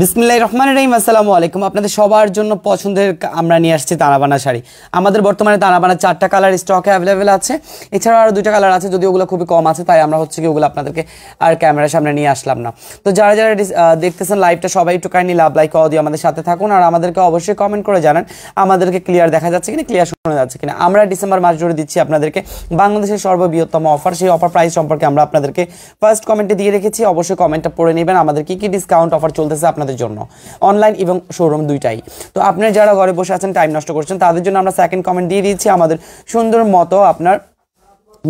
বিসমিল্লাহির রহমানির রহিম। আসসালামু আলাইকুম। আপনাদের সবার জন্য পছন্দের আমরা নিয়ে আসছি তানাবানা শাড়ি। আমাদের বর্তমানে তানাবানা 4টা কালার স্টকে অ্যাভেলেবেল আছে, এছাড়াও আরও 2টা কালার আছে, যদি ওগুলো খুবই কম আছে, তাই আমরা হচ্ছে কি ওগুলো আপনাদেরকে আর ক্যামেরার সামনে নিয়ে আসলাম না। তো যারা যারা দেখতেছেন লাইভটা, সবাই একটু কাইন্ডলি লাভ লাইক দিয়ে আমাদের সাথে থাকুন, আর আমাদেরকে অবশ্যই কমেন্ট করে জানান আমাদেরকে ক্লিয়ার দেখা যাচ্ছে কিনা, ক্লিয়ার শোনা যাচ্ছে কিনা। আমরা ডিসেম্বর মাস জুড়ে দিচ্ছি আপনাদেরকে বাংলাদেশের সর্ববৃহত্তম অফার। সেই অফার প্রাইস সম্পর্কে আমরা আপনাদেরকে ফার্স্ট কমেন্টে দিয়ে রেখেছি, অবশ্যই কমেন্টটা পড়ে নেবেন আমাদের কি কি ডিসকাউন্ট অফার চলতেছে আপনাদের জন্য, অনলাইন এবং শোরুম দুইটাই। তো আপনারা যারা ঘরে বসে আছেন, টাইম নষ্ট করছেন, তাদের জন্য আমরা সেকেন্ড কমেন্ট দিয়ে দিচ্ছি আমাদের সুন্দর মতো আপনার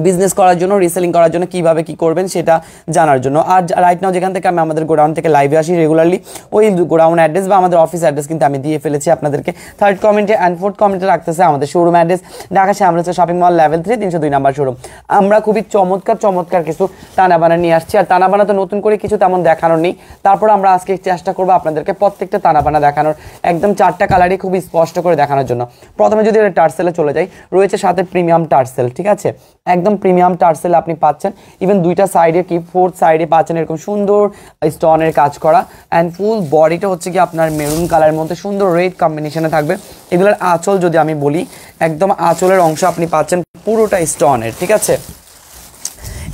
বিজনেস করার জন্য, রিসেলিং করার জন্য কিভাবে কি করবেন সেটা জানার জন্য। আর রাইট নাও যেখান থেকে আমি আমাদের গোডাউন থেকে লাইভে আসি রেগুলারলি, ওই গোডাউন অ্যাড্রেস বা আমাদের অফিস অ্যাড্রেস কিন্তু আমি দিয়ে ফেলেছি আপনাদেরকে। থার্ড কমেন্টে অ্যান্ড ফোর্থ কমেন্টে রাখতেছে আমাদের showroom address, Dhaka Shyamoli shopping mall level 3 302 number showroom. আমরা খুবই চমৎকার কিছু তানাবানা নিয়ে আসছি, আর তানাবানা তো নতুন করে কিছু তেমন দেখানোর নেই। তারপর আমরা আজকে চেষ্টা করবো আপনাদেরকে প্রত্যেকটা তানাবানা দেখানোর, একদম 4টা কালারই খুবই স্পষ্ট করে দেখানোর জন্য। প্রথমে যদি টার্সেলে চলে যাই, রয়েছে সাথে প্রিমিয়াম টার্সেল, ঠিক আছে, একদম প্রিমিয়াম টার্সেল আপনি পাচ্ছেন। ইভেন দুইটা সাইডে কি ফোর্থ সাইডে পাচ্ছেন এরকম সুন্দর স্টোনের কাজ করা, অ্যান্ড ফুল বডিটা হচ্ছে কি আপনার মেরুন কালারের মধ্যে সুন্দর রেড কম্বিনেশনে থাকবে। এগুলোর আঁচল যদি আমি বলি, একদম আঁচলের অংশ আপনি পাচ্ছেন পুরোটা স্টোনের, ঠিক আছে,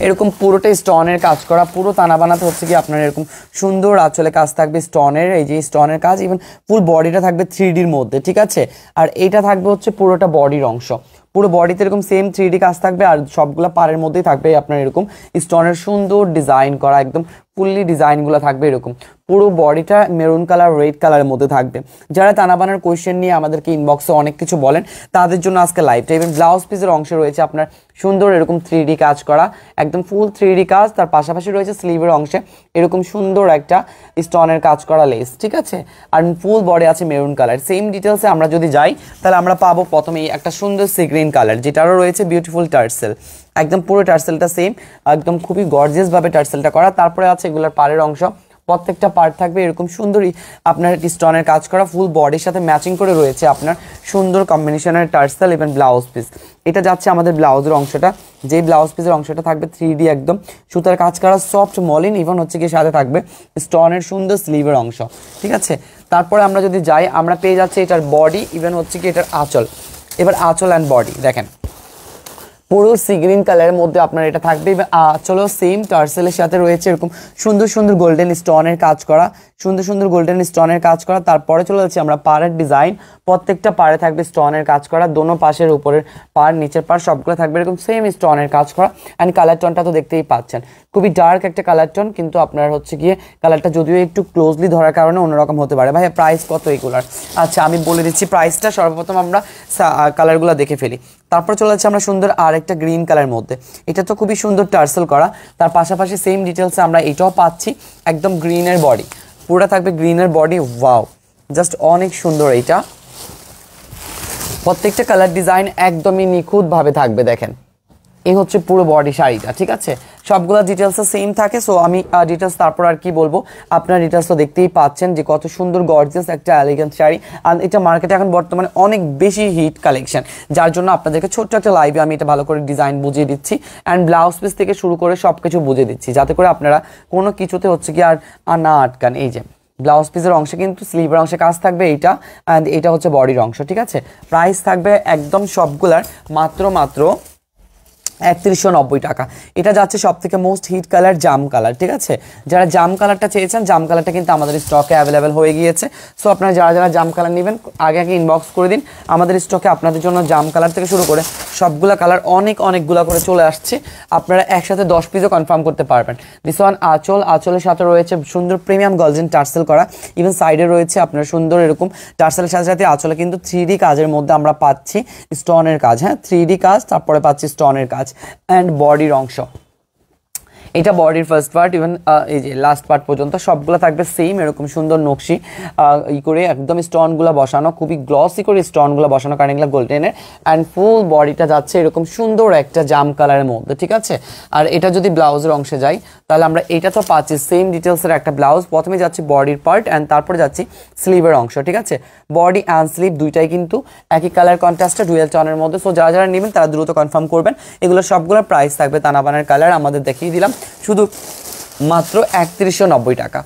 এরকম পুরোটা স্টোনের কাজ করা। পুরো তানাবানাতে হচ্ছে কি আপনার এরকম সুন্দর আঁচলে কাজ থাকবে স্টোনের, এই যে স্টোনের কাজ। ইভেন ফুল বডিটা থাকবে 3Dর মধ্যে, ঠিক আছে। আর এইটা থাকবে হচ্ছে পুরোটা বডির অংশ, পুরো বডিতে এরকম সেম 3D কাজ থাকবে, আর সবগুলো পাড়ের মধ্যেই থাকবে আপনার এরকম স্টোনের সুন্দর ডিজাইন করা, একদম ফুললি ডিজাইনগুলো থাকবে এরকম। পুরো বডিটা মেরুন কালার রেড কালারের মধ্যে থাকবে। যারা তানাবানার কোয়েশ্চেন নিয়ে আমাদেরকে ইনবক্সে অনেক কিছু বলেন, তাদের জন্য আজকে লাইভটা। ইভেন ব্লাউজ পিসের অংশে রয়েছে আপনার সুন্দর এরকম 3D কাজ করা, একদম ফুল 3D কাজ। তার পাশাপাশি রয়েছে স্লিভের অংশে এরকম সুন্দর একটা স্টোনের কাজ করা লেস, ঠিক আছে। আর ফুল বডি আছে মেরুন কালার। সেম ডিটেলসে আমরা যদি যাই, তাহলে আমরা পাবো প্রথমেই একটা সুন্দর সি গ্রিন কালার, যেটারও রয়েছে বিউটিফুল টার্সেল, একদম পুরো টার্সেলটা সেম, একদম খুবই গর্জিয়াস ভাবে টার্সেলটা করা। তারপরে আছে এগুলোর পাড়ের অংশ, প্রত্যেকটা পার্ট থাকবে এরকম সুন্দরই আপনার স্টোনের কাজ করা, ফুল বডির সাথে ম্যাচিং করে রয়েছে আপনার সুন্দর কম্বিনেশনের টার্সেল এবং ব্লাউজ পিস। এটা যাচ্ছে আমাদের ব্লাউজের অংশটা, যেই ব্লাউজ পিসের অংশটা থাকবে 3D একদম সুতার কাজ করা, সফট মলিন। ইভেন হচ্ছে কি সাথে থাকবে স্টোনের সুন্দর স্লিভের অংশ, ঠিক আছে। তারপরে আমরা যদি যাই, আমরা পেয়ে যাচ্ছি এটার বডি, ইভেন হচ্ছে কি এটার আঁচল। এবার আঁচল অ্যান্ড বডি দেখেন, পুরো সি গ্রিন কালারের মধ্যে আপনার এটা থাকবে। চলো সেম টার্সেলের সাথে রয়েছে এরকম সুন্দর গোল্ডেন স্টোনের কাজ করা, সুন্দর গোল্ডেন স্টোনের কাজ করা। তারপরে চলে যাচ্ছি আমরা পাড়ের ডিজাইন, প্রত্যেকটা পাড়ে থাকবে স্টোনের কাজ করা, দোনো পাশের উপরের পাড় নিচের পাড় সবগুলো থাকবে এরকম সেম স্টোনের কাজ করা। অ্যান্ড কালার টোনটা তো দেখতেই পাচ্ছেন, খুবই ডার্ক একটা কালার টোন, কিন্তু আপনার হচ্ছে গিয়ে কালারটা যদিও একটু ক্লোজলি ধরার কারণে অন্যরকম হতে পারে। ভাই প্রাইস কত এগুলার? আচ্ছা আমি বলে দিচ্ছি প্রাইসটা। সর্বপ্রথম আমরা কালারগুলো দেখে ফেলি, তারপর চলে যাচ্ছে আমরা সুন্দর আর একটা গ্রিন কালার মধ্যে। এটা তো খুবই সুন্দর টার্সেল করা, তার পাশাপাশি সেম ডিটেলসে আমরা এটাও পাচ্ছি, একদম গ্রিনের বডি, পুরোটা থাকবে গ্রিনের বডি। ওয়াও, জাস্ট অনেক সুন্দর। এইটা প্রত্যেকটা কালার ডিজাইন একদমই নিখুঁতভাবে থাকবে, দেখেন এই হচ্ছে পুরো বডি শাড়িটা, ঠিক আছে। সবগুলো ডিটেলস সেম থাকে। সো আমি ডিটেলস তারপর আর কি বলবো, আপনার ডিটেলস তো দেখতেই পাচ্ছেন যে কত সুন্দর গর্জিয়াস একটা এলিগেন্ট শাড়ি। আর এটা মার্কেটে এখন বর্তমানে অনেক বেশি হিট কালেকশন, যার জন্য আপনাদেরকে ছোট্ট একটা লাইভে আমি এটা ভালো করে ডিজাইন বুঝিয়ে দিচ্ছি, অ্যান্ড ব্লাউজ পিস থেকে শুরু করে সব কিছু বুঝিয়ে দিচ্ছি, যাতে করে আপনারা কোনো কিছুতে হচ্ছে কি আর না আটকান। এই যে ব্লাউজ পিসের অংশে কিন্তু স্লিভের অংশে কাজ থাকবে এইটা, অ্যান্ড এটা হচ্ছে বডির অংশ, ঠিক আছে। প্রাইস থাকবে একদম সবগুলার মাত্র 3190 টাকা। এটা যাচ্ছে সব থেকে মোস্ট হিট কালার জাম কালার, ঠিক আছে। যারা জাম কালারটা চেয়েছেন, জাম কালারটা কিন্তু আমাদের স্টকে অ্যাভেলেবেল হয়ে গিয়েছে। সো আপনারা যারা জাম কালার নেবেন আগে ইনবক্স করে দিন, আমাদের স্টকে আপনাদের জন্য জাম কালার থেকে শুরু করে সবগুলা কালার অনেকগুলা করে চলে আসছে। আপনারা একসাথে 10 পিসও কনফার্ম করতে পারবেন। দিস ওয়ান আঁচলের সাথে রয়েছে সুন্দর প্রিমিয়াম গোল্ডেন টার্সেল করা, ইভেন সাইডে রয়েছে আপনার সুন্দর এরকম টার্সেলের সাথে আঁচলে কিন্তু 3D কাজের মধ্যে আমরা পাচ্ছি স্টোনের কাজ, হ্যাঁ 3D কাজ, তারপরে পাচ্ছি স্টোনের কাজ অ্যান্ড বডির অংশ। এটা বডির ফার্স্ট পার্ট, ইভেন এই যে লাস্ট পার্ট পর্যন্ত সবগুলো থাকবে সেম এরকম সুন্দর নকশি করে একদম স্টোনগুলো বসানো, খুবই গ্লসি করে স্টোনগুলো বসানো, কারণ এগুলো গোল্ডেনের। অ্যান্ড ফুল বডিটা যাচ্ছে এরকম সুন্দর একটা জাম কালারের মধ্যে, ঠিক আছে। আর এটা যদি ব্লাউজের অংশে যাই, তাহলে আমরা এটা তো পাচ্ছি সেম ডিটেলসের একটা ব্লাউজ। প্রথমে যাচ্ছি বডির পার্ট অ্যান্ড তারপরে যাচ্ছি স্লিভের অংশ, ঠিক আছে। বডি অ্যান্ড স্লিভ দুইটাই কিন্তু একই কালার কন্ট্রাস্টে ডুয়েল টোনের মধ্যে। সো যারা নেবেন তারা দ্রুত কনফার্ম করবেন। এগুলো সবগুলোর প্রাইস থাকবে তানাবানার কালার আমাদের দেখিয়ে দিলাম, শুধু মাত্র 3190 টাকা।